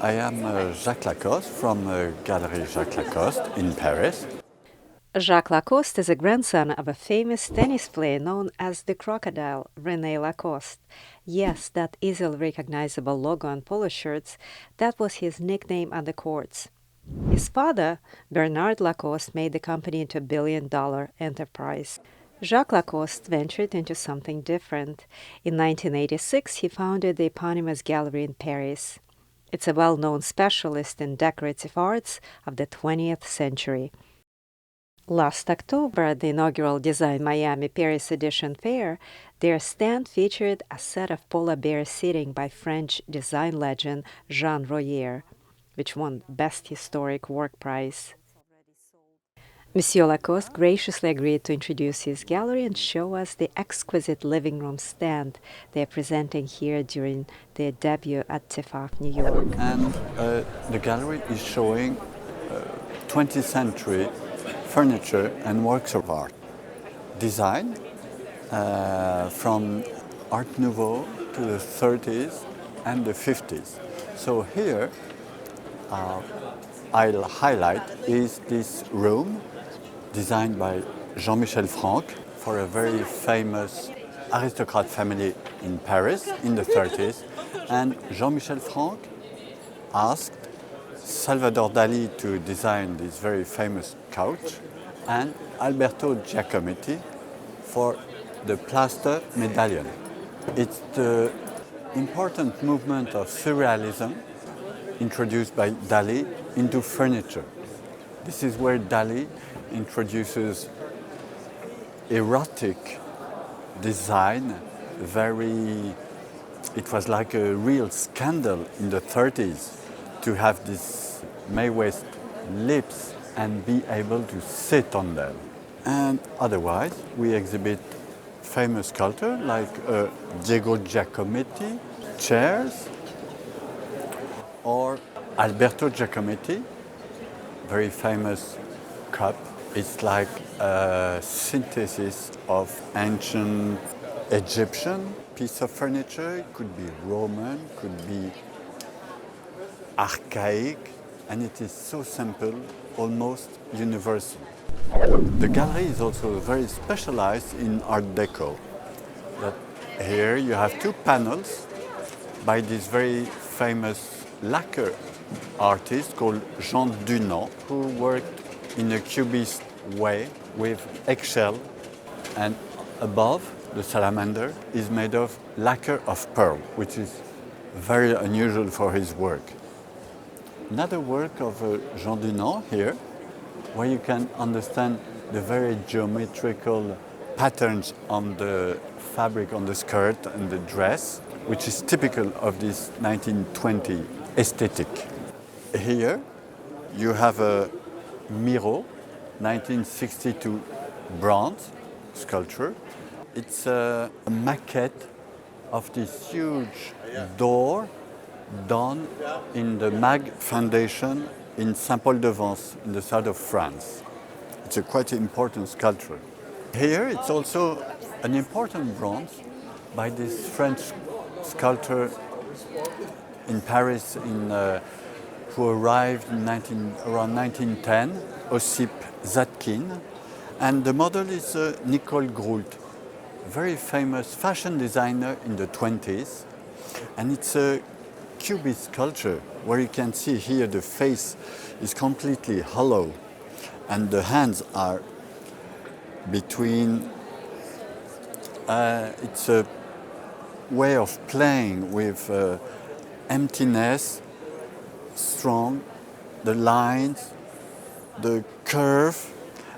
I am Jacques Lacoste from Galerie Jacques Lacoste in Paris. Jacques Lacoste is a grandson of a famous tennis player known as the Crocodile, René Lacoste. Yes, that easily recognizable logo on polo shirts, that was his nickname on the courts. His father, Bernard Lacoste, made the company into a billion-dollar enterprise. Jacques Lacoste ventured into something different. In 1986, he founded the eponymous gallery in Paris. It's a well-known specialist in decorative arts of the 20th century. Last October, at the inaugural Design Miami Paris Edition fair, their stand featured a set of polar bear seating by French design legend Jean Royer, which won Best Historic Work Prize. Monsieur Lacoste graciously agreed to introduce his gallery and show us the exquisite living room stand they are presenting here during their debut at TEFAF New York. And the gallery is showing 20th century furniture and works of art. Design from Art Nouveau to the 30s and the 50s. So here I'll highlight is this room designed by Jean-Michel for a very famous aristocrat family in Paris in the 30s. And Jean-Michel asked Salvador Dalí to design this very famous couch and Alberto Giacometti for the plaster medallion. It's the important movement of surrealism introduced by Dalí into furniture. This is where Dalí introduces erotic design. It was like a real scandal in the 30s to have these Mae West lips and be able to sit on them. And otherwise, we exhibit famous sculptors like Diego Giacometti, chairs, or Alberto Giacometti, very famous cup. It's like a synthesis of ancient Egyptian piece of furniture. It could be Roman, could be archaic, and it is so simple, almost universal. The gallery is also very specialized in Art Deco. Here you have two panels by this very famous lacquer artist called Jean Dunand, who worked in a cubist way with eggshell, and above the salamander is made of lacquer of pearl, which is very unusual for his work. Another work of Jean Dunand here, where you can understand the very geometrical patterns on the fabric, on the skirt and the dress, which is typical of this 1920 aesthetic. Here you have a Miró, 1962 bronze sculpture. It's a maquette of this huge door done in the Mag Foundation in Saint-Paul-de-Vence in the south of France. It's a quite important sculpture. Here it's also an important bronze by this French sculptor in Paris who arrived in around 1910, Ossip Zadkine. And the model is Nicole Groult, a very famous fashion designer in the 20s. And it's a cubist sculpture where you can see here the face is completely hollow and the hands are between. It's a way of playing with emptiness, strong, the lines, the curve.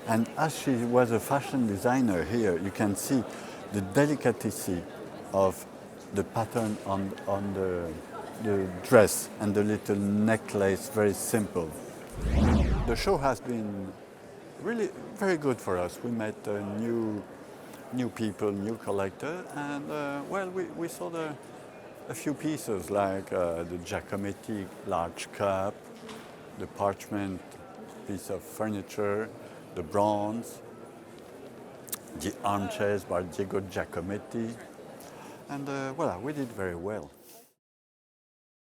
And as she was a fashion designer here, you can see the delicacy of the pattern on the dress and the little necklace, very simple. The show has been really very good for us. We met new people, new collectors, and we saw a few pieces like the Giacometti large cup, the parchment piece of furniture, the bronze, the armchairs by Diego Giacometti, and we did very well.